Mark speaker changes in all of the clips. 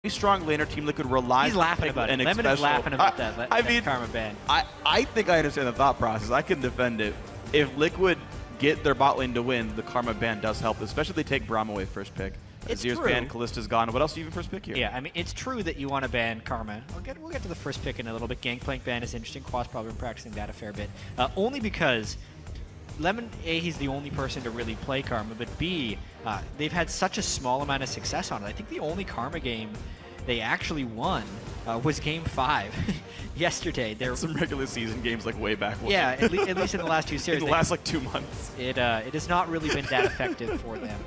Speaker 1: strong laner. Team Liquid relies.
Speaker 2: He's laughing about it. Lemon is laughing about that.
Speaker 1: I mean,
Speaker 2: karma ban.
Speaker 1: I think I understand the thought process. I can defend it. If Liquid get their bot lane to win, the karma ban does help, especially if they take Braum away first pick. Azir's banned, Kallista's gone. What else do you even first pick here?
Speaker 2: Yeah, I mean, it's true that you want to ban Karma. We'll get to the first pick in a little bit. Gangplank ban is interesting. Quas probably been practicing that a fair bit. Only because Lemon, A, he's the only person to really play Karma, but B, they've had such a small amount of success on it. I think the only Karma game they actually won was Game 5 yesterday. There
Speaker 1: some regular season games like way back when.
Speaker 2: Yeah, at least in the last 2 series.
Speaker 1: In the last like 2 months.
Speaker 2: It has not really been that effective for them.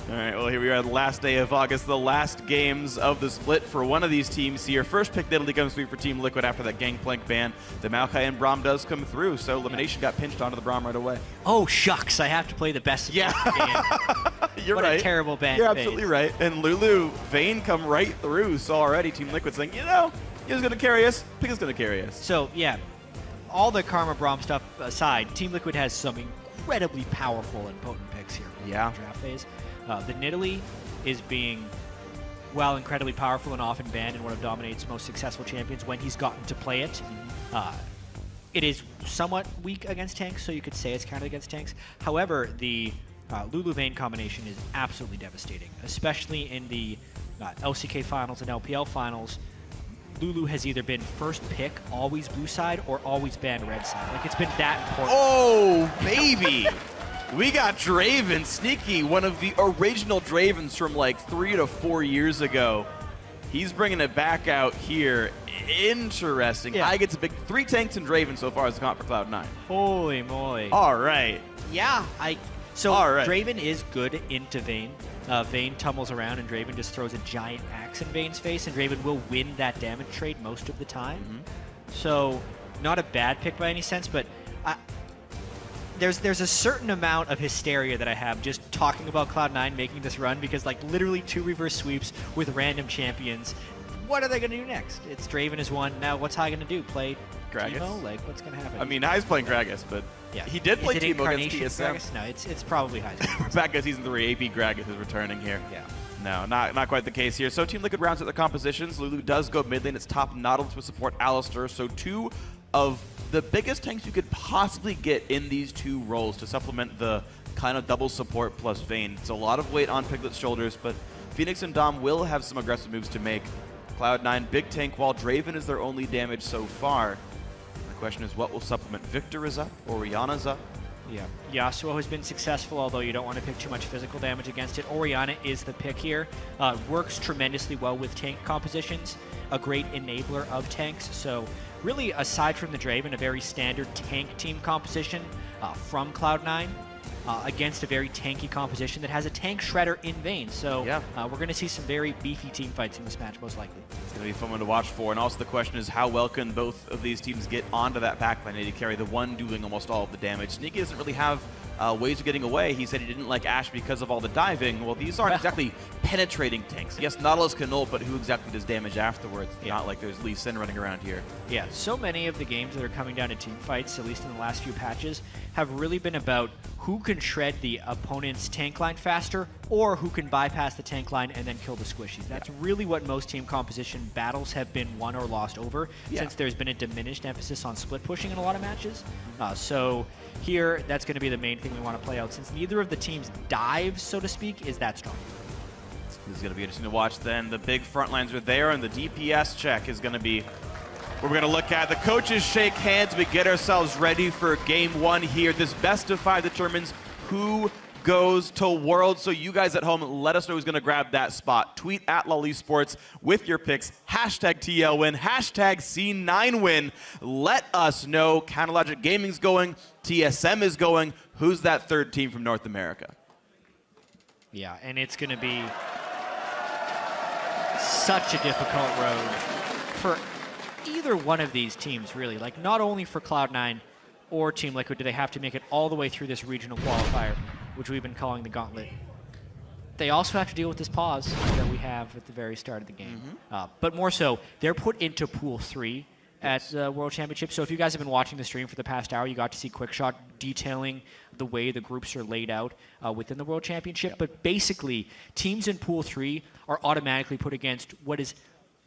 Speaker 1: All right, well, here we are, the last day of August, the last games of the split for one of these teams here. First pick Italy comes through for Team Liquid after that Gangplank ban. The Maokai and Braum does come through, so Elimination got pinched onto the Braum right away.
Speaker 2: Oh, shucks, I have to play the best of the game.
Speaker 1: You're
Speaker 2: what
Speaker 1: right.
Speaker 2: A terrible ban.
Speaker 1: You're absolutely right. And Lulu, Vayne come right through, so already Team Liquid saying, you know, he's going to carry us, Pick is going to carry us.
Speaker 2: So, yeah, all the Karma Braum stuff aside, Team Liquid has some incredibly powerful and potent picks here in the draft phase. The Nidalee is being, well, incredibly powerful and often banned in one of Dominate's most successful champions when he's gotten to play it. It is somewhat weak against tanks, so you could say it's counted against tanks. However, the Lulu Vayne combination is absolutely devastating, especially in the LCK finals and LPL finals. Lulu has either been first pick, always blue side, or always banned red side. Like, it's been that important.
Speaker 1: Oh, baby! We got Draven, Sneaky, one of the original Dravens from like 3 to 4 years ago. He's bringing it back out here. Interesting.
Speaker 2: Yeah.
Speaker 1: I get to pick 3 tanks and Draven so far as a comp for Cloud9.
Speaker 2: Holy moly.
Speaker 1: All right.
Speaker 2: Yeah, so
Speaker 1: All right.
Speaker 2: Draven is good into Vayne. Vayne tumbles around and Draven just throws a giant axe in Vayne's face, and Draven will win that damage trade most of the time. So, not a bad pick by any sense, but there's a certain amount of hysteria that I have just talking about Cloud9 making this run, because like literally 2 reverse sweeps with random champions. What are they going to do next? It's Draven is one. Now what's Hai going to do? Play
Speaker 1: Gragas?
Speaker 2: Teemo? Like, what's going to happen?
Speaker 1: I mean, Hai's playing Gragas, but
Speaker 2: yeah.
Speaker 1: he did play
Speaker 2: Is it
Speaker 1: Teemo against
Speaker 2: Incarnation
Speaker 1: TSM.
Speaker 2: Gragas? No, it's probably Hai's.
Speaker 1: We're back at Season 3. AP Gragas is returning here.
Speaker 2: Yeah.
Speaker 1: No, not quite the case here. So Team Liquid rounds out the compositions. Lulu does go mid lane. It's top Nautilus with support Alistar. So 2 of the biggest tanks you could possibly get in these 2 roles to supplement the kind of double support plus Vayne. It's a lot of weight on Piglet's shoulders, but Phoenix and Dom will have some aggressive moves to make. Cloud9, big tank, while Draven is their only damage so far. The question is, what will supplement? Victor is up, Orianna's up.
Speaker 2: Yeah, Yasuo has been successful, although you don't want to pick too much physical damage against it. Orianna is the pick here. Works tremendously well with tank compositions, a great enabler of tanks. So really, aside from the Draven, a very standard tank team composition from Cloud9 against a very tanky composition that has a tank shredder in Vayne. So we're going to see some very beefy team fights in this match, most likely.
Speaker 1: It's going to be a fun one to watch for. And also the question is, how well can both of these teams get onto that backline to carry the one doing almost all of the damage? Sneaky doesn't really have ways of getting away. He said he didn't like Ashe because of all the diving. Well, these aren't exactly penetrating tanks. Yes, Nautilus can ult, but who exactly does damage afterwards? Not like there's Lee Sin running around here.
Speaker 2: Yeah, so many of the games that are coming down to team fights, at least in the last few patches, have really been about who can shred the opponent's tank line faster, or who can bypass the tank line and then kill the squishies. That's really what most team composition battles have been won or lost over, since there's been a diminished emphasis on split pushing in a lot of matches. So here, that's going to be the main thing we want to play out, since neither of the teams' dives, so to speak, is that strong.
Speaker 1: This is going to be interesting to watch then. The big front lines are there, and the DPS check is going to be what we're going to look at. The coaches shake hands. We get ourselves ready for Game 1 here. This best of 5 determines who goes to Worlds. So you guys at home, let us know who's going to grab that spot. Tweet at LOL Esports with your picks. Hashtag TLWin. Hashtag C9Win. Let us know. Counterlogic Gaming's going. TSM is going. Who's that third team from North America?
Speaker 2: Yeah, and it's going to be such a difficult road for either one of these teams, really. Like, not only for Cloud9 or Team Liquid do they have to make it all the way through this regional qualifier, which we've been calling the gauntlet. They also have to deal with this pause that we have at the very start of the game. But more so, they're put into Pool 3 at the World Championship. So if you guys have been watching the stream for the past hour, you got to see Quickshot detailing the way the groups are laid out within the World Championship. But basically, teams in Pool 3 are automatically put against what is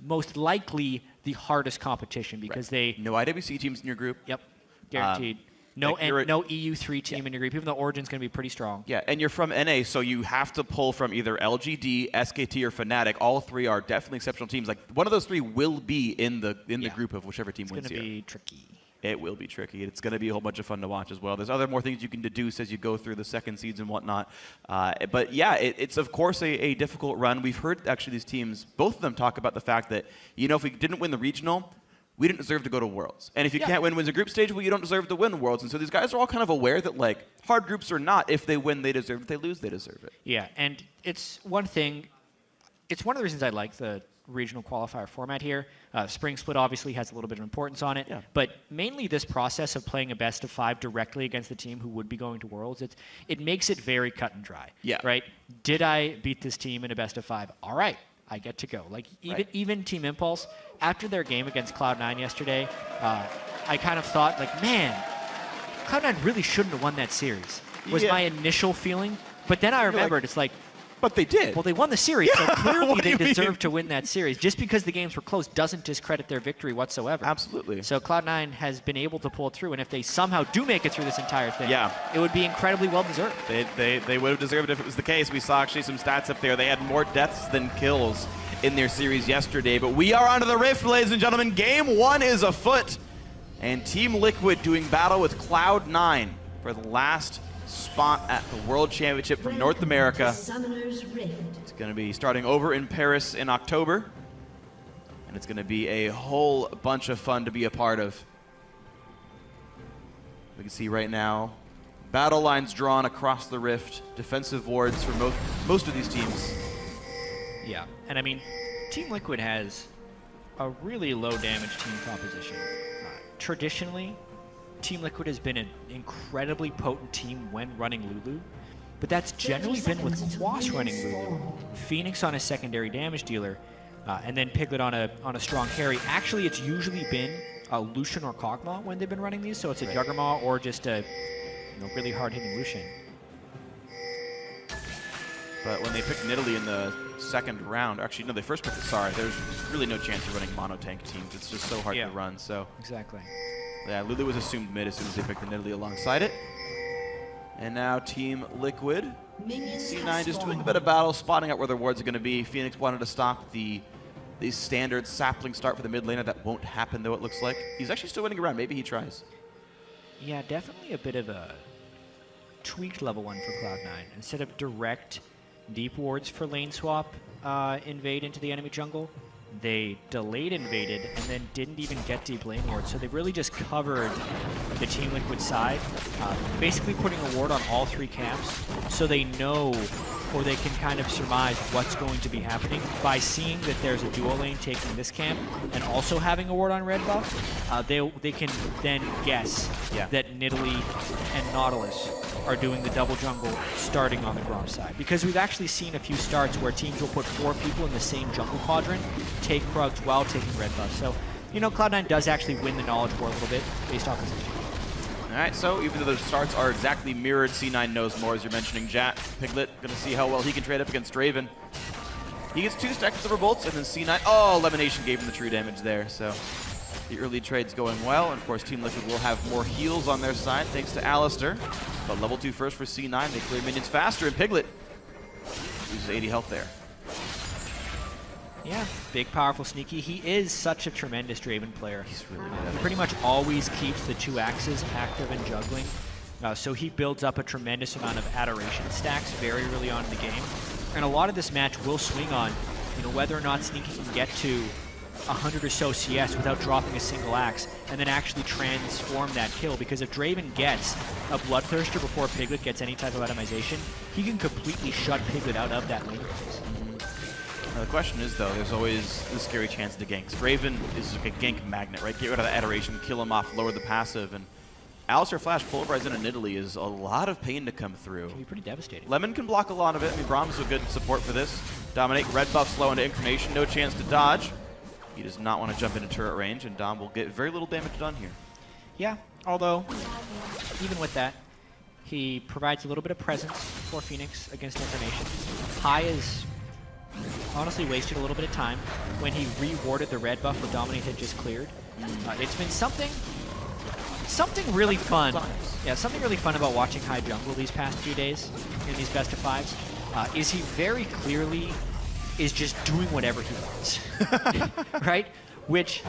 Speaker 2: most likely the hardest competition because they...
Speaker 1: No IWC teams in your group.
Speaker 2: Yep, guaranteed. No EU3 team in your group, even though Origin's going to be pretty strong.
Speaker 1: Yeah, and you're from NA, so you have to pull from either LGD, SKT, or Fnatic. All three are definitely exceptional teams. Like, one of those three will be in the group of whichever team wins here.
Speaker 2: It's going to be tricky.
Speaker 1: It will be tricky. It's going to be a whole bunch of fun to watch as well. There's more things you can deduce as you go through the second seeds and whatnot. But yeah, it's of course a difficult run. We've heard actually these teams, both of them talk about the fact that, if we didn't win the regional, we didn't deserve to go to Worlds. And if you can't win wins a group stage, well, you don't deserve to win Worlds. And so these guys are all kind of aware that, like, hard groups or not, if they win, they deserve it. If they lose, they deserve it.
Speaker 2: Yeah, and it's one thing. It's one of the reasons I like the regional qualifier format here. Spring Split obviously has a little bit of importance on it, but mainly this process of playing a best of 5 directly against the team who would be going to Worlds, it makes it very cut and dry. Yeah. Right? Did I beat this team in a best of 5? All right, I get to go. Like even Team Impulse, after their game against Cloud9 yesterday, I kind of thought, like, man, Cloud9 really shouldn't have won that series. Was my initial feeling, but then I remembered, it's like,
Speaker 1: but they did.
Speaker 2: Well, they won the series, so clearly they deserve to win that series. Just because the games were close doesn't discredit their victory whatsoever.
Speaker 1: Absolutely.
Speaker 2: So Cloud9 has been able to pull through, and if they somehow do make it through this entire thing, it would be incredibly well-deserved.
Speaker 1: They would have deserved it if it was the case. We saw actually some stats up there. They had more deaths than kills in their series yesterday. But we are onto the Rift, ladies and gentlemen. Game 1 is afoot, and Team Liquid doing battle with Cloud9 for the last spot at the World Championship from North America. It's going to be starting over in Paris in October, and it's going to be a whole bunch of fun to be a part of. We can see right now battle lines drawn across the Rift, defensive wards for most of these teams.
Speaker 2: Yeah, and I mean, Team Liquid has a really low damage team composition. Traditionally, Team Liquid has been an incredibly potent team when running Lulu, but that's generally been with Quas running Lulu. Phoenix on a secondary damage dealer, and then Piglet on a strong carry. Actually, it's usually been Lucian or Kog'Maw when they've been running these, so it's a Juggernaut or just a really hard-hitting Lucian.
Speaker 1: But when they picked Nidalee in the second round, actually, no, they first picked Sorry, there's really no chance of running mono-tank teams. It's just so hard to run, so.
Speaker 2: Exactly.
Speaker 1: Yeah, Lulu was assumed mid as soon as they picked the Nidalee alongside it. And now Team Liquid. C9 just doing a bit of battle, spotting out where their wards are going to be. Phoenix wanted to stop the standard sapling start for the mid laner. That won't happen, though, it looks like. He's actually still winning around. Maybe he tries.
Speaker 2: Yeah, definitely a bit of a tweaked level 1 for Cloud9. Instead of direct deep wards for lane swap invade into the enemy jungle, they delayed invaded and then didn't even get deep lane wards. So they really just covered the Team Liquid side, basically putting a ward on all 3 camps so they know, or they can kind of surmise what's going to be happening by seeing that there's a duo lane taking this camp and also having a ward on red buff. They can then guess that Nidalee and Nautilus are doing the double jungle starting on the Grom side. Because we've actually seen a few starts where teams will put 4 people in the same jungle quadrant, take Krugs while taking red buff. So, Cloud9 does actually win the knowledge war a little bit based off this.
Speaker 1: All right, so even though the starts are exactly mirrored, C9 knows more, as you're mentioning. Jat, Piglet, going to see how well he can trade up against Draven. He gets 2 stacks of Silver Bolts, and then C9, Elimination gave him the true damage there, so the early trade's going well, and of course Team Liquid will have more heals on their side thanks to Alistair. But level 2 first for C9, they clear minions faster, and Piglet loses 80 health there.
Speaker 2: Yeah, big, powerful, sneaky. He is such a tremendous Draven player.
Speaker 1: He's really good.
Speaker 2: He pretty much always keeps the 2 axes active and juggling. So he builds up a tremendous amount of adoration stacks very early on in the game. And a lot of this match will swing on, whether or not Sneaky can get to 100 or so CS without dropping a single axe, and then actually transform that kill. Because if Draven gets a Bloodthirster before Piglet gets any type of itemization, he can completely shut Piglet out of that lane phase.
Speaker 1: The question is, though, there's always the scary chance to ganks. Draven is like a gank magnet, right? Get rid of the adoration, kill him off, lower the passive, and Alistair Flash pulverize in Nidalee is a lot of pain to come through. It can
Speaker 2: be pretty devastating.
Speaker 1: Lemon can block a lot of it. I mean, Brahms is a good support for this. Dominate, red buff slow into Inclination, no chance to dodge. He does not want to jump into turret range, and Dom will get very little damage done here.
Speaker 2: Yeah, although, even with that, he provides a little bit of presence for Phoenix against Incarnation. Hai is honestly wasted a little bit of time when he rewarded the red buff where Dominate had just cleared. It's been something really fun. Yeah, something really fun about watching Hai jungle these past few days in these best of fives. Is he very clearly is just doing whatever he wants, right? Which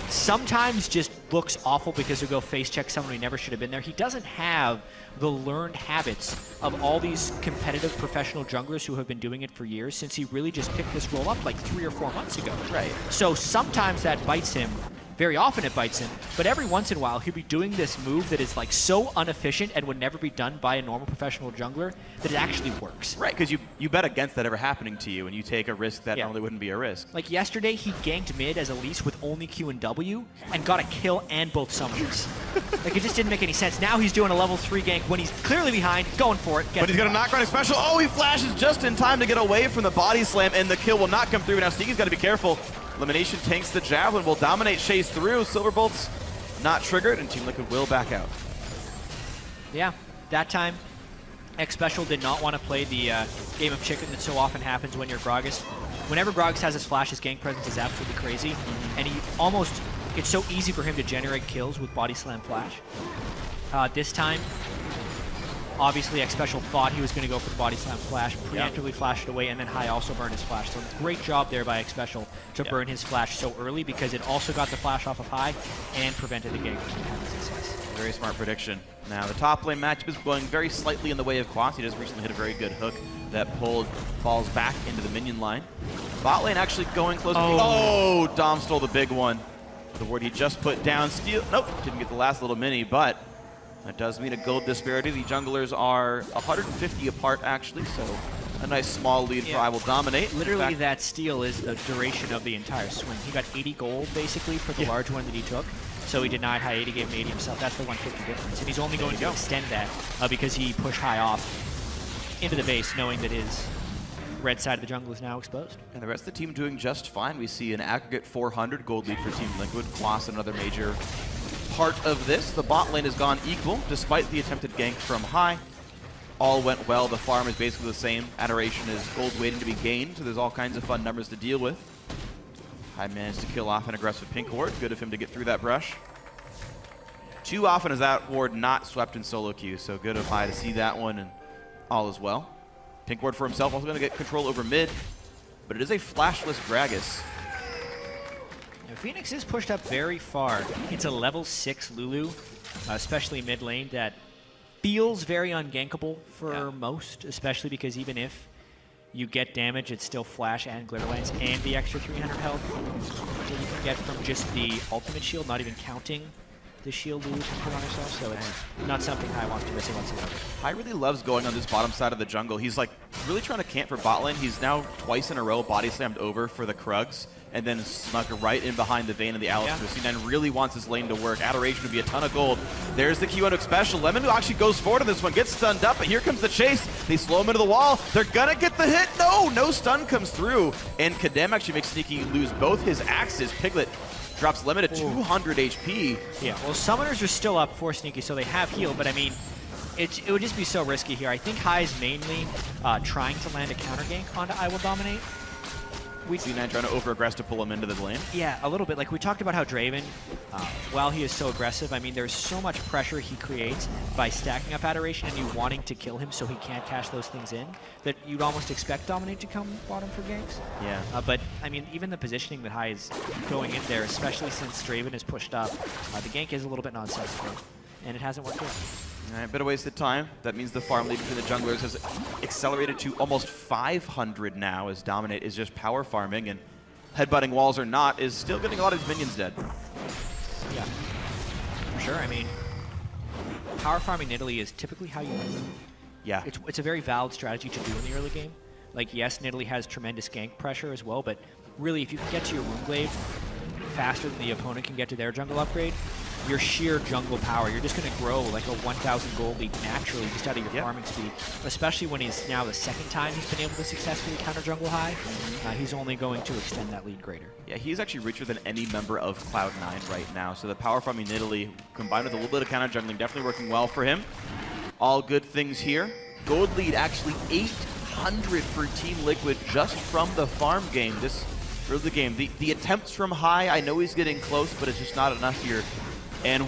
Speaker 2: sometimes just looks awful because he'll go face check someone who never should have been there. He doesn't have the learned habits of all these competitive professional junglers who have been doing it for years since he really just picked this role up like 3 or 4 months ago.
Speaker 1: Right.
Speaker 2: So sometimes that bites him. Very often it bites him, but every once in a while he'll be doing this move that is like so inefficient and would never be done by a normal professional jungler that it actually works.
Speaker 1: Right, because you bet against that ever happening to you, and you take a risk that normally wouldn't be a risk.
Speaker 2: Like yesterday, he ganked mid as Elise with only Q and W and got a kill and both summoners. Like, it just didn't make any sense. Now he's doing a level 3 gank when he's clearly behind, going for it.
Speaker 1: But he's going to knock around his special. Oh, he flashes just in time to get away from the body slam, and the kill will not come through. Now Sneaky's got to be careful. Elimination tanks the Javelin, will Dominate chase through. Silverbolt's not triggered, and Team Liquid will back out.
Speaker 2: Yeah, that time, X Special did not want to play the game of chicken that so often happens when you're Gragas. Whenever Gragas has his flash, his gank presence is absolutely crazy, and it's so easy for him to generate kills with Body Slam Flash. This time, obviously, X Special thought he was going to go for the Body Slam Flash, preemptively flashed it away, and then Hai also burned his flash. So great job there by X Special to burn his flash so early because it also got the flash off of Hai and prevented the gank from having success.
Speaker 1: Very smart prediction. Now, the top lane matchup is going very slightly in the way of Quas. He just recently hit a very good hook that pulled balls back into the minion line. Bot lane actually going close. Oh, Dom stole the big one. The ward he just put down. Steal. Nope, didn't get the last little mini, but that does mean a gold disparity. The junglers are 150 apart, actually, so a nice small lead for I Will Dominate.
Speaker 2: Literally, that steal is the duration of the entire swing. He got 80 gold, basically, for the large one that he took. So he denied Hai 80, gave him 80 himself. That's the 150 difference. And he's only going to extend that because he pushed Hai off into the base, knowing that his red side of the jungle is now exposed.
Speaker 1: And the rest of the team doing just fine. We see an aggregate 400 gold lead for Team Liquid. Quas, another major part of this. The bot lane has gone equal despite the attempted gank from Hai. All went well. The farm is basically the same. Adoration is gold waiting to be gained, so there's all kinds of fun numbers to deal with. Hai managed to kill off an aggressive pink ward. Good of him to get through that brush. Too often is that ward not swept in solo queue, so good of Hai to see that one, and all is well. Pink ward for himself, also going to get control over mid, but it is a flashless Gragas.
Speaker 2: Phoenix is pushed up very far. It's a level 6 Lulu, especially mid lane, that feels very ungankable for most, especially because even if you get damage, it's still flash and glitter lines and the extra 300 health that you can get from just the ultimate shield, not even counting the shield Lulu can put on herself, so it's not something Hai wants to miss whatsoever.
Speaker 1: Hai really loves going on this bottom side of the jungle. He's like really trying to camp for bot lane. He's now twice in a row body slammed over for the Krugs and then snuck right in behind the Vayne and the Alistar. C9 really wants his lane to work. Adoration would be a ton of gold. There's the Q1 special. Lemon who actually goes forward on this one, gets stunned up, but here comes the chase. They slow him into the wall. They're gonna get the hit. No stun comes through. And Kadem actually makes Sneaky lose both his axes. Piglet drops Lemon to 200 HP.
Speaker 2: Yeah, well, summoners are still up for Sneaky, so they have heal, but I mean, it would just be so risky here. I think Hai's mainly trying to land a counter gank onto I Will Dominate.
Speaker 1: C9 trying to over-aggress to pull him into the lane.
Speaker 2: Yeah, a little bit. Like, we talked about how Draven, while he is so aggressive, I mean, there's so much pressure he creates by stacking up Adoration and you wanting to kill him so he can't cash those things in, that you'd almost expect Dominate to come bottom for ganks.
Speaker 1: Yeah.
Speaker 2: But, I mean, even the positioning that Hai is going in there, especially since Draven is pushed up, the gank is a little bit nonsensical, and it hasn't worked yet.
Speaker 1: All right, bit of wasted time. That means the farm lead between the junglers has accelerated to almost 500 now as Dominate is just power farming, and headbutting walls or not is still getting a lot of his minions dead.
Speaker 2: Yeah, for sure. I mean, power farming in Italy is typically how you win.
Speaker 1: Yeah.
Speaker 2: It's a very valid strategy to do in the early game. Like, yes, Nidalee has tremendous gank pressure as well, but really, if you can get to your Runeglaive faster than the opponent can get to their jungle upgrade, your sheer jungle power. You're just going to grow like a 1,000 gold lead naturally just out of your farming speed, especially when he's now the second time he's been able to successfully counter jungle high. He's only going to extend that lead greater.
Speaker 1: Yeah, he's actually richer than any member of Cloud9 right now. So the power farming in Italy combined with a little bit of counter jungling definitely working well for him. All good things here. Gold lead actually 800 for Team Liquid just from the farm game. This early the game. The attempts from high, I know he's getting close, but it's just not enough here. And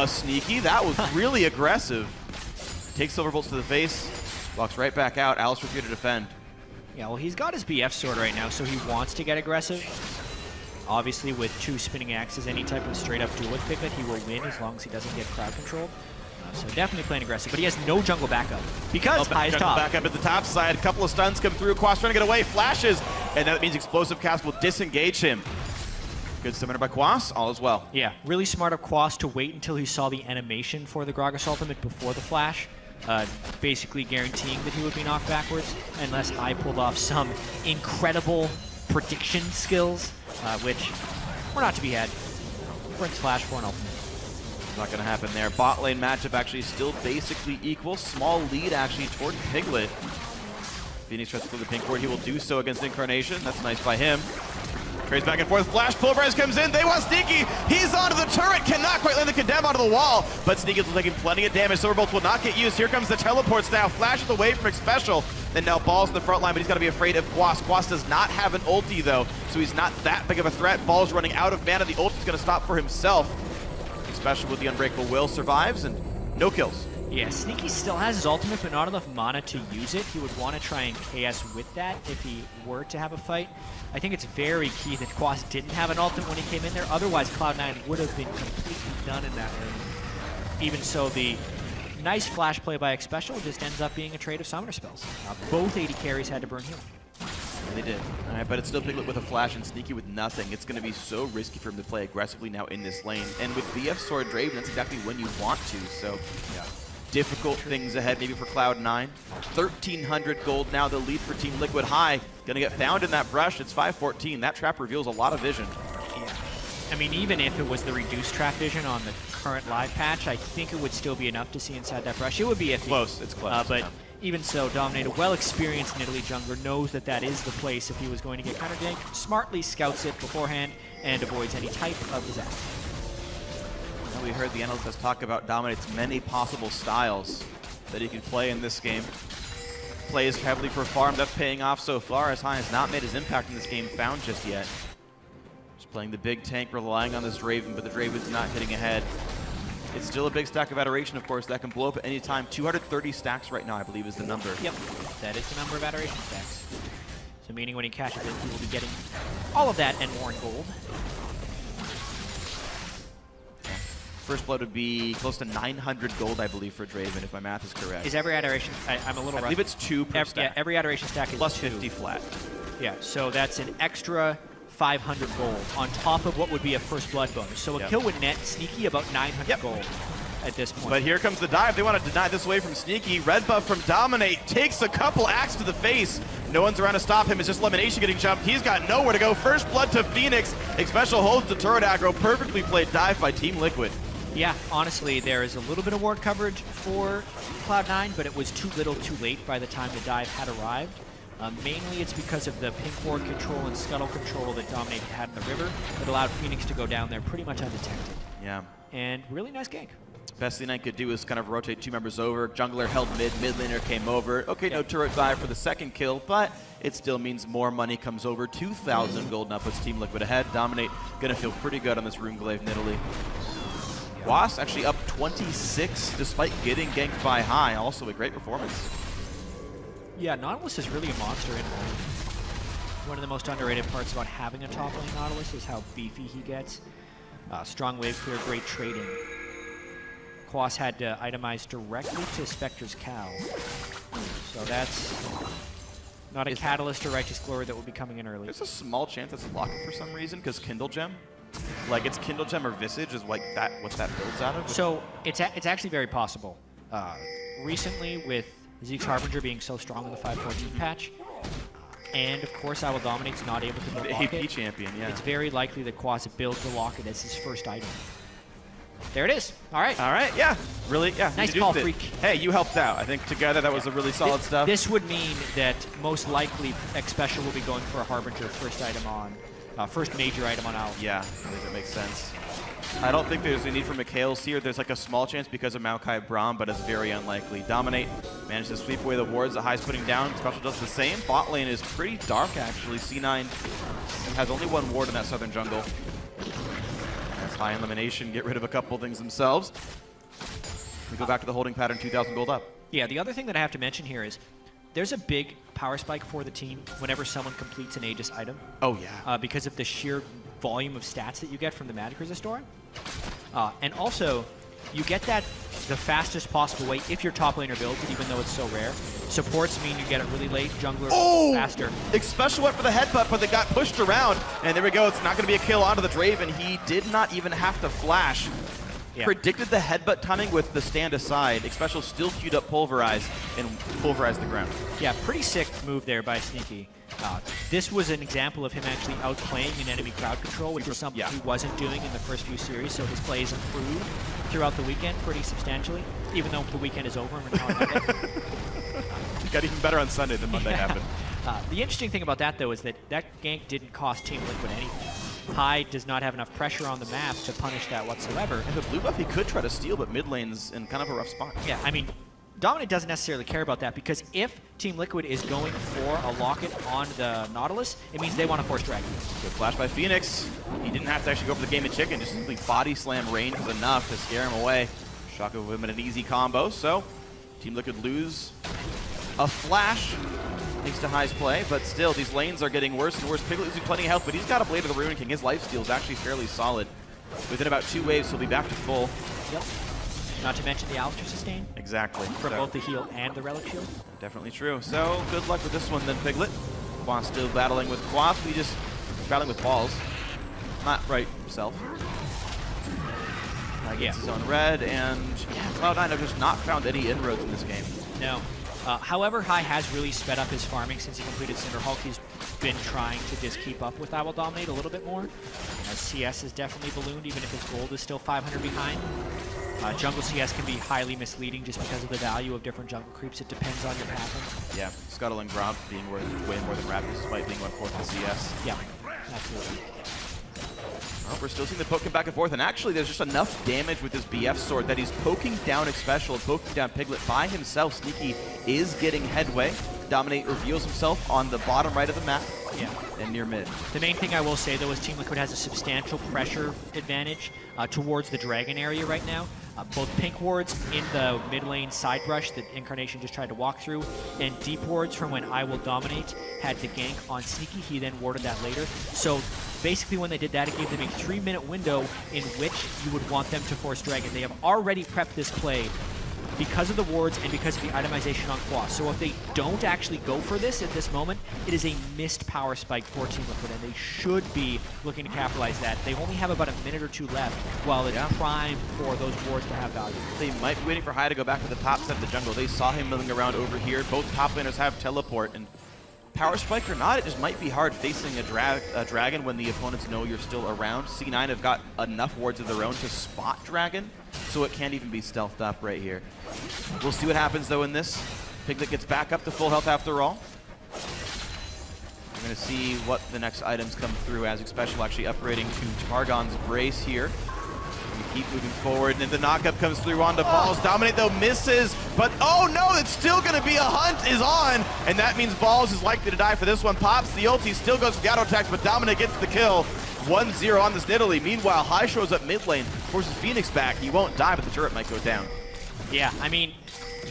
Speaker 1: Sneaky, that was really aggressive. Takes Silverbolts to the face, walks right back out. Alistair here to defend.
Speaker 2: Yeah, well, he's got his BF sword right now, so he wants to get aggressive. Obviously, with 2 spinning axes, any type of straight-up duel with Piglet, he will win as long as he doesn't get crowd controlled. So definitely playing aggressive, but he has no jungle backup because high is top.
Speaker 1: Back up at the top side, a couple of stuns come through. Quas trying to get away, flashes, and that means Explosive Cast will disengage him. Good summoner by Quas, all is well.
Speaker 2: Yeah, really smart of Quas to wait until he saw the animation for the Gragas ultimate before the flash, basically guaranteeing that he would be knocked backwards, unless High pulled off some incredible prediction skills, which were not to be had. Brings flash for an ultimate.
Speaker 1: Not going to happen there. Bot lane matchup actually still basically equal. Small lead actually toward Piglet. Phoenix tries to flip the pink board. He will do so against Incarnation. That's nice by him. Trades back and forth. Flash pulverize comes in. They want Sneaky. He's onto the turret. Cannot quite land the condemn onto the wall. But Sneaky's taking plenty of damage. Silverbolts will not get used. Here comes the teleports now. Flashes away from Xpecial. And now Ball's in the front line, but he's got to be afraid of Quas. Quas does not have an ulti, though, so he's not that big of a threat. Ball's running out of mana. The ulti's going to stop for himself. Xpecial with the Unbreakable Will survives, and no kills.
Speaker 2: Yeah, Sneaky still has his ultimate, but not enough mana to use it. He would want to try and KS with that if he were to have a fight. I think it's very key that Quas didn't have an ultimate when he came in there. Otherwise, Cloud9 would have been completely done in that room. Even so, the nice flash play by Xpecial just ends up being a trade of summoner spells. Both AD carries had to burn healing.
Speaker 1: And they did. All right, but it's still Piglet with a flash and Sneaky with nothing. It's going to be so risky for him to play aggressively now in this lane. And with BF Sword Draven, that's exactly when you want to. So yeah, difficult things ahead maybe for Cloud9. 1,300 gold now, the lead for Team Liquid. High going to get found in that brush. It's 514. That trap reveals a lot of vision.
Speaker 2: Yeah. I mean, even if it was the reduced trap vision on the current live patch, I think it would still be enough to see inside that brush. It would be iffy.
Speaker 1: Close. It's close.
Speaker 2: But even so, Dominator, well-experienced in Italy jungler, knows that that is the place if he was going to get counter-ganked. Smartly scouts it beforehand and avoids any type of disaster.
Speaker 1: We heard the analyst talk about Dominate's many possible styles that he can play in this game. Plays heavily for farm, that's paying off so far, as High has not made his impact in this game found just yet. Just playing the big tank, relying on this Draven, but the Draven's not hitting ahead. It's still a big stack of Adoration, of course, that can blow up at any time. 230 stacks right now, I believe, is the number.
Speaker 2: Yep, that is the number of Adoration stacks. So meaning when he cashes in, he will be getting all of that and more in gold.
Speaker 1: First blood would be close to 900 gold, I believe, for Draven, if my math is correct.
Speaker 2: Is every Adoration... I'm a little rough.
Speaker 1: I believe it's 2 per stack.
Speaker 2: Yeah, every Adoration stack is
Speaker 1: plus
Speaker 2: 2.
Speaker 1: 50 flat.
Speaker 2: Yeah, so that's an extra 500 gold on top of what would be a first blood bonus. So a kill would net Sneaky about 900 gold at this point.
Speaker 1: But here comes the dive. They want to deny this away from Sneaky. Red buff from Dominate takes a couple axes to the face. No one's around to stop him. It's just Elimination getting jumped. He's got nowhere to go. First blood to Phoenix. Xpecial holds the turret aggro. Perfectly played dive by Team Liquid.
Speaker 2: Yeah, honestly, there is a little bit of ward coverage for Cloud9, but it was too little too late by the time the dive had arrived. Mainly it's because of the pink ward control and scuttle control that Dominate had in the river that allowed Phoenix to go down there pretty much undetected.
Speaker 1: Yeah.
Speaker 2: And really nice gank.
Speaker 1: Best thing I could do is kind of rotate 2 members over. Jungler held mid laner came over. Okay, no turret dive for the second kill, but it still means more money comes over. 2,000 gold now puts Team Liquid ahead. Dominate gonna feel pretty good on this Runeglaive in Italy. Was actually up 26 despite getting ganked by High. Also a great performance.
Speaker 2: Yeah, Nautilus is really a monster in lane. One of the most underrated parts about having a top lane Nautilus is how beefy he gets. Strong wave clear, great trading. Quas had to itemize directly to Spectre's cow. So that's not a catalyst or righteous glory that will be coming in early.
Speaker 1: There's a small chance that's locking for some reason because Kindle Gem. Like it's Kindle Gem or Visage is like that what that builds out of?
Speaker 2: So it's actually very possible. Recently with Zeke's Harbinger being so strong in the 514 patch, and of course Owl Dominate's not able to build
Speaker 1: AP
Speaker 2: Locket.
Speaker 1: champion, yeah.
Speaker 2: It's very likely that Quas builds the Locket as his first item. There it is. All right.
Speaker 1: All right, yeah. Really, yeah.
Speaker 2: Nice call, Freak.
Speaker 1: Hey, you helped out. I think together that was a really solid stuff.
Speaker 2: This would mean that most likely X Special will be going for a Harbinger first major item on Owl.
Speaker 1: Yeah, I think that makes sense. I don't think there's a need for Mikhails here. There's like a small chance because of Maokai Braum, but it's very unlikely. Dominate manages to sweep away the wards. The High's putting down. Special does the same. Bot lane is pretty dark, actually. C9 has only one ward in that southern jungle. That's high elimination. Get rid of a couple things themselves. We go back to the holding pattern, 2,000 gold up.
Speaker 2: Yeah, the other thing that I have to mention here is there's a big power spike for the team whenever someone completes an Aegis item.
Speaker 1: Oh, yeah.
Speaker 2: Because of the sheer volume of stats that you get from the Magic Resistor. And also, you get that the fastest possible way if your top laner builds it, even though it's so rare. Supports mean you get it really late, jungler faster.
Speaker 1: Special went for the headbutt, but they got pushed around. And there we go. It's not going to be a kill onto the Draven. He did not even have to flash. Yeah. Predicted the headbutt timing with the stand aside. Special still queued up Pulverize and pulverized the ground.
Speaker 2: Yeah, pretty sick move there by Sneaky. This was an example of him actually outplaying in enemy crowd control, which was something he wasn't doing in the first few series, so his plays improved throughout the weekend pretty substantially, even though the weekend is over and we're now on Monday.
Speaker 1: It got even better on Sunday than Monday happened.
Speaker 2: The interesting thing about that, though, is that that gank didn't cost Team Liquid anything. High does not have enough pressure on the map to punish that whatsoever.
Speaker 1: And the blue buff he could try to steal, but mid lane's in kind of a rough spot.
Speaker 2: Yeah, I mean, Dominate doesn't necessarily care about that because if Team Liquid is going for a locket on the Nautilus, it means they want to force drag.
Speaker 1: Good flash by Phoenix. He didn't have to actually go for the game of chicken, just simply body slam range was enough to scare him away. Shock of him in an easy combo, so Team Liquid lose a flash thanks to High's play, but still these lanes are getting worse and worse. Piglet losing plenty of health, but he's got a Blade of the Ruin King. His lifesteal is actually fairly solid. Within about 2 waves, he'll be back to full.
Speaker 2: Yep. Not to mention the Alistair sustain.
Speaker 1: Exactly.
Speaker 2: From both the heal and the relic shield.
Speaker 1: Definitely true. So good luck with this one then, Piglet. Quaff still battling with Quaff. He just battling with balls. Not right himself. Gets his own red, and Cloud9 have just not found any inroads in this game.
Speaker 2: No. However, High has really sped up his farming since he completed Cinderhulk. He's been trying to just keep up with I Will Dominate a little bit more. CS has definitely ballooned, even if his gold is still 500 behind. Jungle CS can be highly misleading just because of the value of different jungle creeps. It depends on your pattern.
Speaker 1: Yeah, Scuttle and Gromp being worth way more than Raptors despite being 1/4 in CS.
Speaker 2: Yeah, absolutely.
Speaker 1: Well, we're still seeing the poking back and forth, and actually there's just enough damage with his BF sword that he's poking down Xpecial and poking down Piglet by himself. Sneaky is getting headway. Dominate reveals himself on the bottom right of the map.
Speaker 2: Yeah.
Speaker 1: And near mid.
Speaker 2: The main thing I will say, though, is Team Liquid has a substantial pressure advantage towards the Dragon area right now. Both pink wards in the mid lane side brush that Incarnation just tried to walk through, and deep wards from when I Will Dominate had the gank on Sneaky. He then warded that later. So basically when they did that, it gave them a 3-minute window in which you would want them to force Dragon. They have already prepped this play because of the wards and because of the itemization on Quaff. So if they don't actually go for this at this moment, it is a missed power spike for Team Liquid, and they should be looking to capitalize that. They only have about a minute or 2 left while it's prime for those wards to have value.
Speaker 1: They might be waiting for High to go back to the top side of the jungle. They saw him milling around over here. Both top laners have teleport, and power spike or not, it just might be hard facing a dragon when the opponents know you're still around. C9 have got enough wards of their own to spot dragon, so it can't even be stealthed up right here. We'll see what happens though in this. Piglet gets back up to full health after all. We're going to see what the next items come through as Xpecial actually upgrading to Targon's Brace here. Keep moving forward, and the knockup comes through onto Balls. Dominate, though, misses, but oh no, it's still going to be a hunt is on, and that means Balls is likely to die for this one. Pops the ulti, still goes for the auto attack, but Dominate gets the kill. 1-0 on this Nidalee. Meanwhile, High shows up mid lane, forces Phoenix back. He won't die, but the turret might go down.
Speaker 2: Yeah, I mean,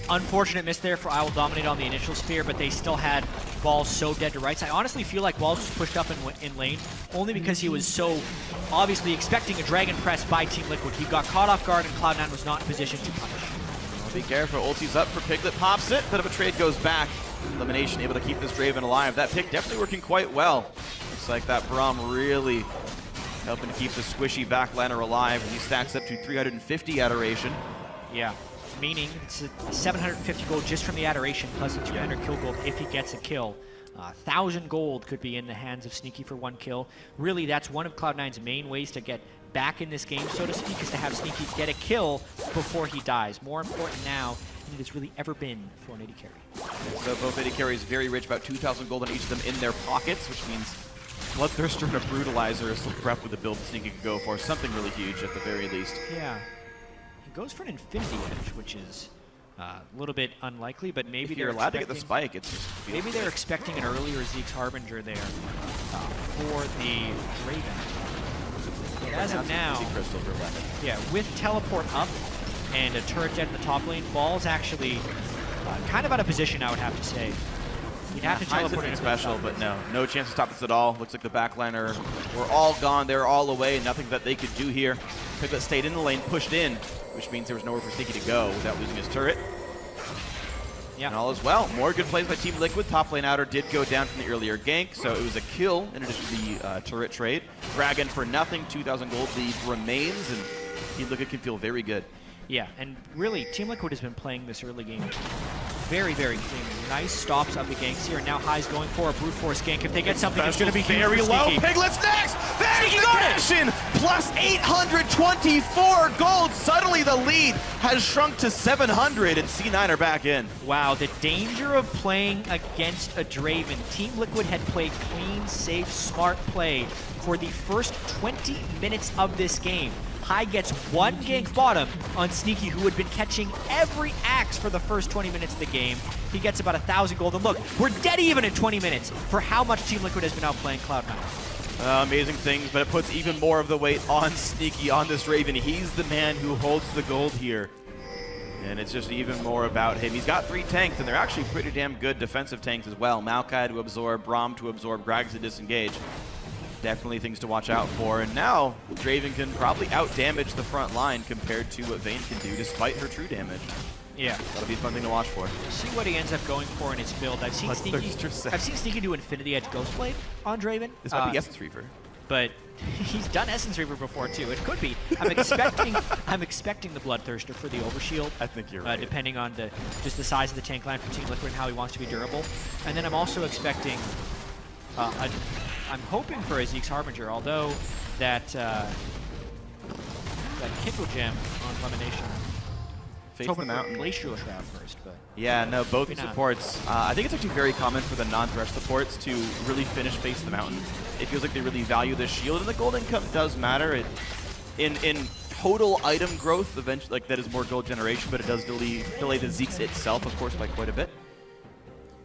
Speaker 2: unfortunate miss there for I Will Dominate on the initial spear, but they still had Balls so dead to rights. I honestly feel like Balls was pushed up in lane only because he was so obviously expecting a dragon press by Team Liquid. He got caught off guard and Cloud9 was not in position to punish.
Speaker 1: Well, be careful. Ulti's up for Piglet. Pops it. Bit of a trade goes back. Elimination able to keep this Draven alive. That pick definitely working quite well. Looks like that Braum really helping to keep the squishy backliner alive. He stacks up to 350 Adoration.
Speaker 2: Yeah. Meaning it's 750 gold just from the Adoration plus the 300 kill gold if he gets a kill. 1,000 gold could be in the hands of Sneaky for 1 kill. Really, that's one of Cloud9's main ways to get back in this game, so to speak, is to have Sneaky get a kill before he dies. More important now than it has really ever been for an AD carry.
Speaker 1: So both AD carries very rich, about 2,000 gold on each of them in their pockets, which means Bloodthirster and a Brutalizer is prep with the build Sneaky could go for. Something really huge at the very least.
Speaker 2: Yeah. He goes for an Infinity Edge, which is a little bit unlikely, but maybe
Speaker 1: they're allowed to get the spike. It's
Speaker 2: maybe they're expecting an earlier Zeke's Harbinger there for the Raven. But as of now, yeah, with teleport up and a turret dead in the top lane, Ball's actually kind of out of position, I would have to say. You'd have to teleport in
Speaker 1: special, but no chance to stop this at all. Looks like the backliner were all gone. They're all away. Nothing that they could do here. Piglet stayed in the lane, pushed in, which means there was nowhere for Sneaky to go without losing his turret. Yeah. And all is well. More good plays by Team Liquid. Top lane outer did go down from the earlier gank, so it was a kill in addition to the turret trade. Dragon for nothing, 2,000 gold lead remains, and Team Liquid can feel very good.
Speaker 2: Yeah, and really, Team Liquid has been playing this early game very, very clean. Nice stops up the ganks here, and now High's going for a brute force gank. If they get something, it's going to be
Speaker 1: very low. Piglet's next! There's the Gashin! Plus 824 gold! Suddenly the lead has shrunk to 700, and C9 are back in.
Speaker 2: Wow, the danger of playing against a Draven. Team Liquid had played clean, safe, smart play for the first 20 minutes of this game. High gets 1 gank bottom on Sneaky, who had been catching every axe for the first 20 minutes of the game. He gets about 1,000 gold, and look, we're dead even in 20 minutes for how much Team Liquid has been outplaying Cloud9.
Speaker 1: Amazing things, but it puts even more of the weight on Sneaky, on this Raven. He's the man who holds the gold here. And it's just even more about him. He's got 3 tanks, and they're actually pretty damn good defensive tanks as well. Maokai to absorb, Braum to absorb, Gragas to disengage. Definitely things to watch out for. And now, Draven can probably out-damage the front line compared to what Vayne can do, despite her true damage.
Speaker 2: Yeah.
Speaker 1: That'll be a fun thing to watch for.
Speaker 2: We'll see what he ends up going for in his build. I've seen Sneaky do Infinity Edge Ghostblade on Draven.
Speaker 1: This might be Essence Reaver.
Speaker 2: But he's done Essence Reaver before, too. It could be. I'm expecting the Bloodthirster for the Overshield.
Speaker 1: I think you're right.
Speaker 2: Depending on just the size of the tank line for Team Liquid and how he wants to be durable. And then I'm also expecting I'm hoping for a Zeke's Harbinger, although that Kindle Gem on Lemonation.
Speaker 1: Face the mountain.
Speaker 2: Glacial Shroud first, but
Speaker 1: yeah, no, both the supports. I think it's actually very common for the non-thresh supports to really finish Face the Mountain. It feels like they really value the shield, and the gold income does matter. In total item growth, eventually, like that is more gold generation, but it does delay the Zeke's itself, of course, by quite a bit.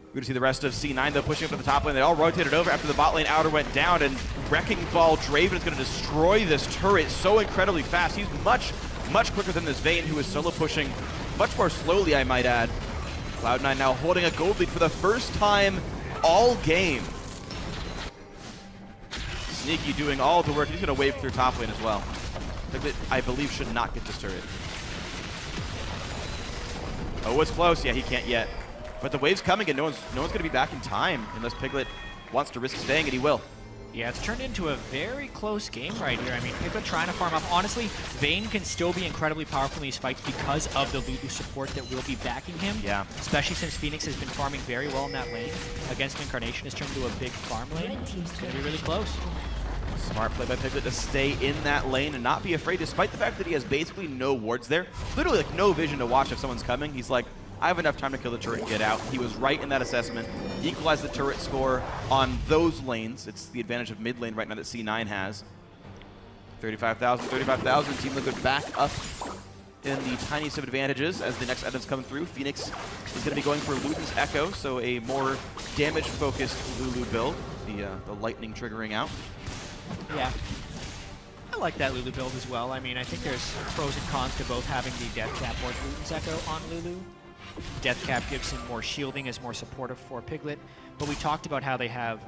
Speaker 1: We're going to see the rest of C9, though, pushing up to the top lane. They all rotated over after the bot lane outer went down, and Wrecking Ball Draven is going to destroy this turret so incredibly fast. He's much quicker than this Vayne, who is solo pushing much more slowly, I might add. Cloud9 now holding a gold lead for the first time all game. Sneaky doing all the work. He's going to wave through top lane as well. Piglet, I believe, should not get this turret. Oh, it's close. Yeah, he can't yet. But the wave's coming, and no one's going to be back in time unless Piglet wants to risk staying, and he will.
Speaker 2: Yeah, it's turned into a very close game right here. I mean, Piglet trying to farm up. Honestly, Vayne can still be incredibly powerful in these fights because of the Lulu support that will be backing him.
Speaker 1: Yeah.
Speaker 2: Especially since Phoenix has been farming very well in that lane. Against Incarnation has turned into a big farm lane. It's going to be really close.
Speaker 1: Smart play by Piglet to stay in that lane and not be afraid, despite the fact that he has basically no wards there. Literally, like, no vision to watch if someone's coming. He's like, I have enough time to kill the turret and get out. He was right in that assessment. Equalized the turret score on those lanes. It's the advantage of mid lane right now that C9 has. 35,000, 35,000. Team Liquid back up in the tiniest of advantages as the next items come through. Phoenix is going to be going for Luden's Echo, so a more damage-focused Lulu build. The lightning triggering out.
Speaker 2: Yeah. I like that Lulu build as well. I mean, I think there's pros and cons to both having the Death Cap or Luden's Echo on Lulu. Death Cap gives him more shielding, is more supportive for Piglet, but we talked about how they have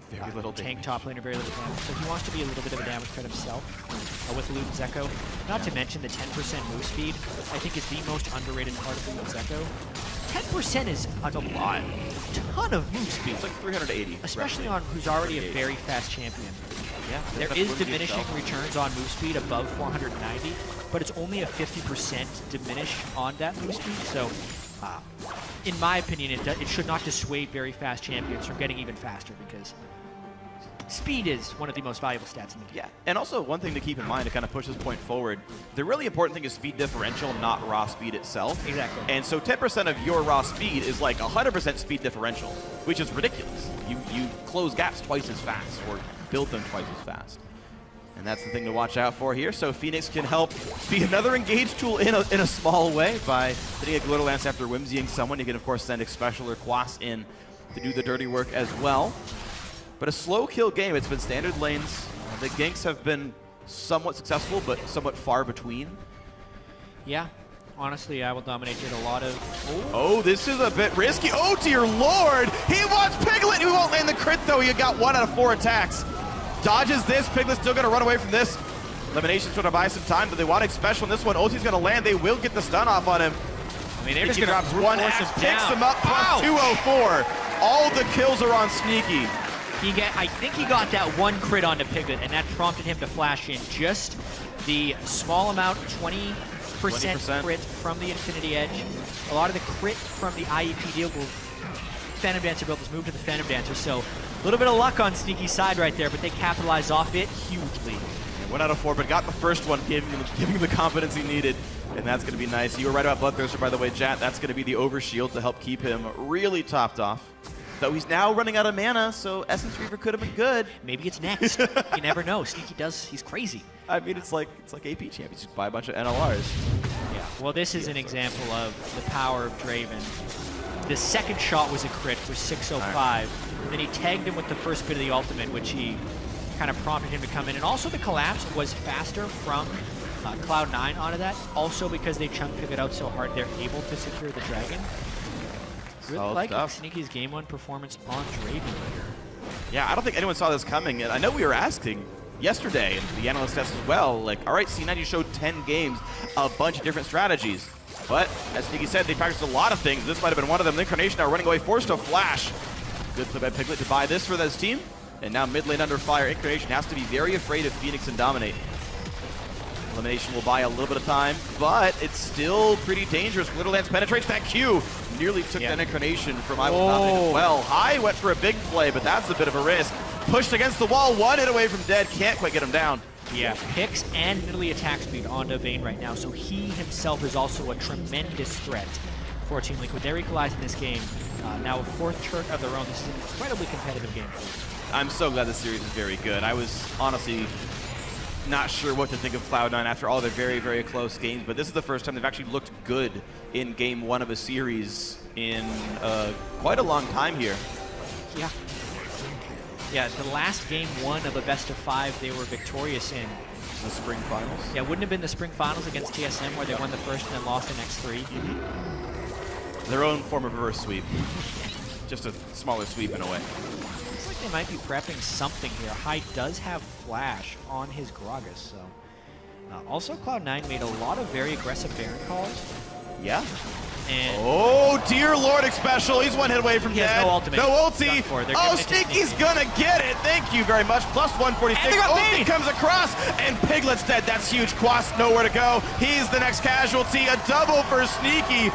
Speaker 1: very little
Speaker 2: tank top lane or very little damage, so he wants to be a little bit of a damage threat himself with Luden's Echo. Not to mention the 10% move speed, I think is the most underrated part of Luden's Echo. 10% is a lot. A ton of move speed.
Speaker 1: It's like 380.
Speaker 2: Especially on who's already a very fast champion. Yeah, there is diminishing returns on move speed above 490, but it's only a 50% diminish on that move speed, so In my opinion, it should not dissuade very fast champions from getting even faster, because speed is one of the most valuable stats in the game.
Speaker 1: Yeah, and also one thing to keep in mind to kind of push this point forward, the really important thing is speed differential, not raw speed itself.
Speaker 2: Exactly.
Speaker 1: And so 10% of your raw speed is like 100% speed differential, which is ridiculous. You close gaps twice as fast, or build them twice as fast. And that's the thing to watch out for here. So Phoenix can help be another engage tool in a small way by hitting a Glitter Lance after whimsying someone. You can, of course, send Special or Quas in to do the dirty work as well. But a slow kill game. It's been standard lanes. The ganks have been somewhat successful, but somewhat far between.
Speaker 2: Yeah. Honestly, I will dominate did a lot of...
Speaker 1: Oh, this is a bit risky. Oh, dear Lord! He wants Piglet! He won't land the crit, though. He got 1 out of 4 attacks. Dodges this. Piglet's still going to run away from this. Elimination's going to buy some time, but they want Special in this one. Ulti's going to land. They will get the stun off on him.
Speaker 2: I mean, they're just going to
Speaker 1: drops 1 axe, picks him up, plus 204. All the kills are on Sneaky.
Speaker 2: I think he got that 1 crit onto Piglet, and that prompted him to flash in just the small amount, 20% crit from the Infinity Edge. A lot of the crit from the IEP deal will Phantom Dancer build has moved to the Phantom Dancer, so a little bit of luck on Sneaky's side right there, but they capitalized off it hugely.
Speaker 1: 1 out of 4, but got the first one, giving him the confidence he needed, and that's going to be nice. You were right about Bloodthirster, by the way, Jat. That's going to be the overshield to help keep him really topped off. Though he's now running out of mana, so Essence Reaver could have been good.
Speaker 2: Maybe it's next. You never know. Sneaky he's crazy.
Speaker 1: I mean, it's like AP champions. Just buy a bunch of NLRs.
Speaker 2: Yeah, well, this is an example of the power of Draven. The second shot was a crit for 605. Right. Then he tagged him with the first bit of the ultimate, which he kind of prompted him to come in. And also the collapse was faster from Cloud9 onto that. Also because they chunked it out so hard, they're able to secure the dragon. Really like Sneaky's Game 1 performance on Draven.
Speaker 1: Yeah, I don't think anyone saw this coming. And I know we were asking yesterday, and the analyst test as well, like, all right, C9, you showed 10 games, a bunch of different strategies. But, as Sneaky said, they practiced a lot of things. This might have been one of them. The Incarnation now running away, forced to flash. Good play by Piglet to buy this for this team. And now mid lane under fire. Incarnation has to be very afraid of Phoenix and Dominate. Elimination will buy a little bit of time, but it's still pretty dangerous. Glitter Lance penetrates that Q. Nearly took that Incarnation from I Will Dominate as well. High went for a big play, but that's a bit of a risk. Pushed against the wall, 1 hit away from dead. Can't quite get him down.
Speaker 2: Yeah, picks and Nidalee attack speed onto Vayne right now, so he himself is also a tremendous threat for Team Liquid. They're equalizing this game. Now a 4th turret of their own. This is an incredibly competitive game.
Speaker 1: I'm so glad this series is very good. I was honestly not sure what to think of Cloud9 after all their very, very close games, but this is the first time they've actually looked good in Game 1 of a series in quite a long time here.
Speaker 2: Yeah. Yeah, the last Game 1 of a best-of-5 they were victorious in.
Speaker 1: The Spring Finals?
Speaker 2: Yeah, wouldn't have been the Spring Finals against TSM where they won the first and then lost the next 3.
Speaker 1: Their own form of reverse sweep. Just a smaller sweep in a way.
Speaker 2: Looks like they might be prepping something here. High does have Flash on his Gragas, so... also, Cloud9 made a lot of very aggressive Baron calls.
Speaker 1: Yeah.
Speaker 2: And
Speaker 1: oh, dear Lord, Special. He's 1 hit away from dead.
Speaker 2: He has no ultimate.
Speaker 1: No ulti. Oh, Sneaky's gonna get it. Thank you very much. Plus 146. Ulti comes across, and Piglet's dead. That's huge. Quas nowhere to go. He's the next casualty. A double for Sneaky.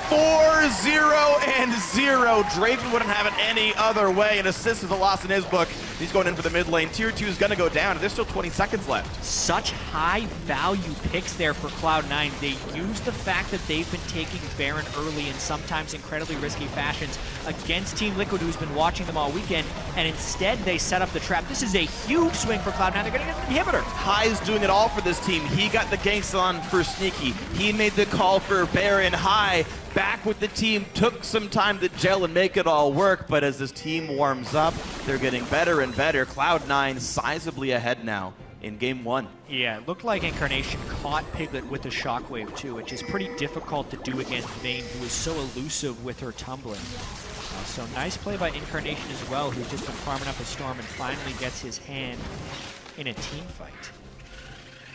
Speaker 1: 4-0 and 0. Draven wouldn't have it any other way. An assist is a loss in his book. He's going in for the mid lane. Tier 2 is going to go down. There's still 20 seconds left. Such
Speaker 2: high value picks there for Cloud9. They use the fact that they've been taking Baron early in sometimes incredibly risky fashions against Team Liquid, who's been watching them all weekend, and instead they set up the trap. This is a huge swing for Cloud9. They're going to get an inhibitor.
Speaker 1: High's doing it all for this team. He got the ganks on for Sneaky. He made the call for Baron. High back with the team, took some time to gel and make it all work, but as this team warms up, they're getting better and better. Cloud9 sizably ahead now in Game 1.
Speaker 2: Yeah, it looked like Incarnation caught Piglet with the Shockwave too, which is pretty difficult to do against Vayne, who is so elusive with her tumbling. So nice play by Incarnation as well, who's just been farming up a storm and finally gets his hand in a team fight.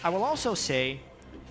Speaker 2: I will also say,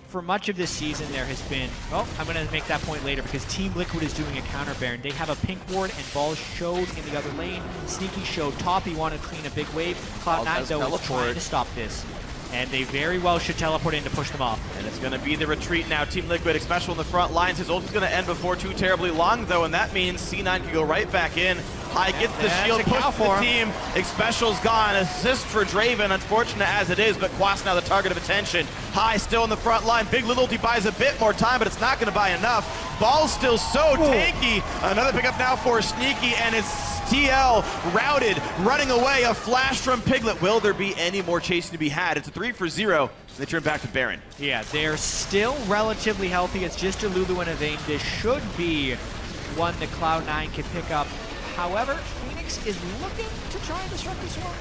Speaker 2: for much of this season, there has been... Oh, I'm going to make that point later because Team Liquid is doing a counter Baron. They have a pink ward, and Ball showed in the other lane. Sneaky showed top. He wanted to clean a big wave. Cloud9, though, is trying to stop this. and they very well should teleport in to push them off.
Speaker 1: And it's going to be the retreat now. Team Liquid, especially in the front lines. His ult is going to end before too terribly long, though, and that means C9 can go right back in. High gets the shield, push for the team. Expecial's gone. Assist for Draven, unfortunate as it is, but Quas now the target of attention. High still in the front line. Big Little buys a bit more time, but it's not going to buy enough. Ball's still so tanky. Another pickup now for Sneaky, and it's TL routed, running away. A flash from Piglet. Will there be any more chasing to be had? It's a 3-for-0. They turn back to Baron.
Speaker 2: Yeah, they're still relatively healthy. It's just a Lulu and a Vayne. This should be one that Cloud9 can pick up. However, Phoenix is looking to try and disrupt this one.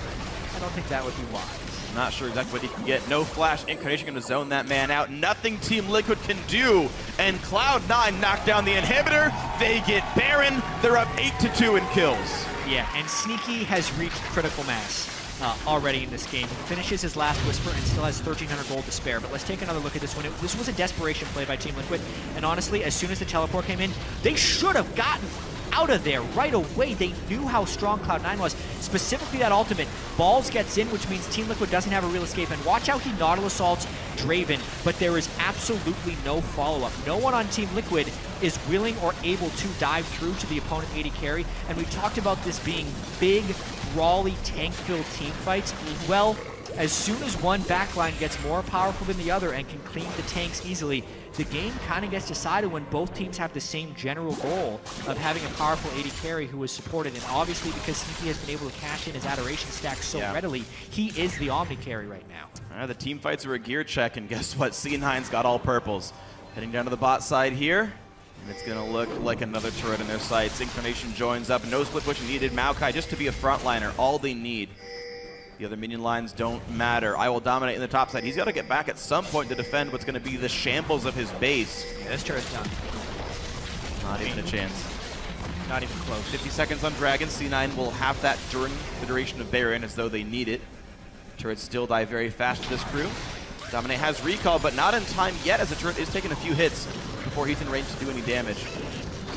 Speaker 2: I don't think that would be wise.
Speaker 1: Not sure exactly what he can get. No flash. Incarnation going to zone that man out. Nothing Team Liquid can do. And Cloud9 knock down the inhibitor. They get Baron. They're up 8-2 in kills.
Speaker 2: Yeah, and Sneaky has reached critical mass already in this game. He finishes his last Whisper and still has 1,300 gold to spare. But let's take another look at this one. This was a desperation play by Team Liquid. And honestly, as soon as the teleport came in, they should have gotten out of there right away. They knew how strong Cloud9 was. Specifically that ultimate. Balls gets in, which means Team Liquid doesn't have a real escape. And watch how he Nautilus ults Draven, but there is absolutely no follow-up. No one on Team Liquid is willing or able to dive through to the opponent AD carry. And we've talked about this being big, brawly, tank-filled team fights. Well, as soon as one backline gets more powerful than the other and can clean the tanks easily, the game kind of gets decided when both teams have the same general goal of having a powerful AD carry who is supported. And obviously, because Sneaky has been able to cash in his adoration stack so readily, he is the Omni carry right now.
Speaker 1: The team fights are a gear check, and guess what? C9's got all purples. Heading down to the bot side here, and it's going to look like another turret in their sights. Incarnation joins up. No split push needed. Maokai just to be a frontliner. All they need. The other minion lines don't matter. I will dominate in the top side. He's got to get back at some point to defend what's going to be the shambles of his base.
Speaker 2: Yeah, this turret's done.
Speaker 1: Not even a chance.
Speaker 2: Not even close.
Speaker 1: 50 seconds on Dragon. C9 will have that during the duration of Baron as though they need it. Turrets still die very fast to this crew. Dominate has recall, but not in time yet, as the turret is taking a few hits before he's in range to do any damage.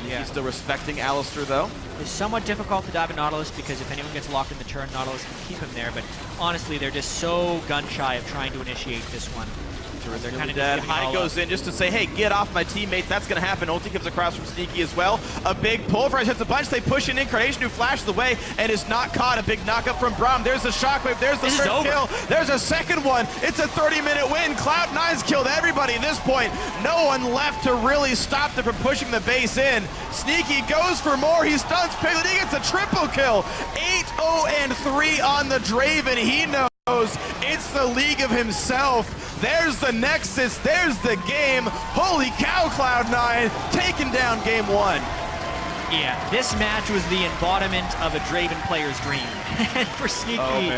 Speaker 1: He's still respecting Alistar, though.
Speaker 2: It's somewhat difficult to dive in Nautilus because if anyone gets locked in the turn, Nautilus can keep him there. But honestly, they're just so gun-shy of trying to initiate this one. They're kind of dead.
Speaker 1: High goes in just to say, hey, get off my teammates. That's going to happen. Ulti comes across from Sneaky as well. A big pulverize hits a bunch. They push in Incarnation, who flashes away and is not caught. A big knockup from Braum. There's the shockwave. There's the first kill. There's a second one. It's a 30-minute win. Cloud9's killed everybody at this point. No one left to really stop them from pushing the base in. Sneaky goes for more. He stuns Piglet. He gets a triple kill. 8-0-3 on the Draven. He knows it's the league of himself. There's the Nexus, there's the game. Holy cow, Cloud9, taking down game one.
Speaker 2: Yeah, this match was the embodiment of a Draven player's dream. And for Sneaky,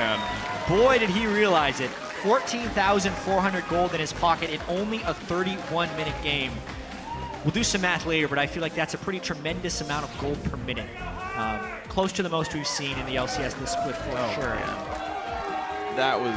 Speaker 2: boy, did he realize it. 14,400 gold in his pocket in only a 31-minute game. We'll do some math later, but I feel like that's a pretty tremendous amount of gold per minute. Close to the most we've seen in the LCS this split for sure.
Speaker 1: Man. That was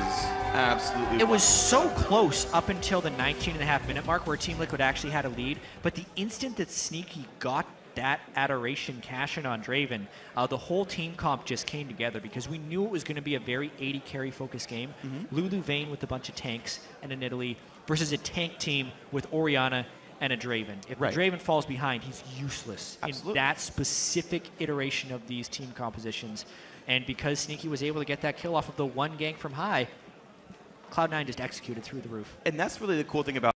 Speaker 1: absolutely
Speaker 2: It was so close up until the 19.5-minute mark where Team Liquid actually had a lead, but the instant that Sneaky got that adoration cash in on Draven, the whole team comp just came together because we knew it was going to be a very AD carry focused game. Lulu Vayne with a bunch of tanks and an Italy versus a tank team with Orianna and a Draven. If Draven falls behind, he's useless in that specific iteration of these team compositions. And because Sneaky was able to get that kill off of the one gank from high, Cloud9 just executed through the roof.
Speaker 1: And that's really the cool thing about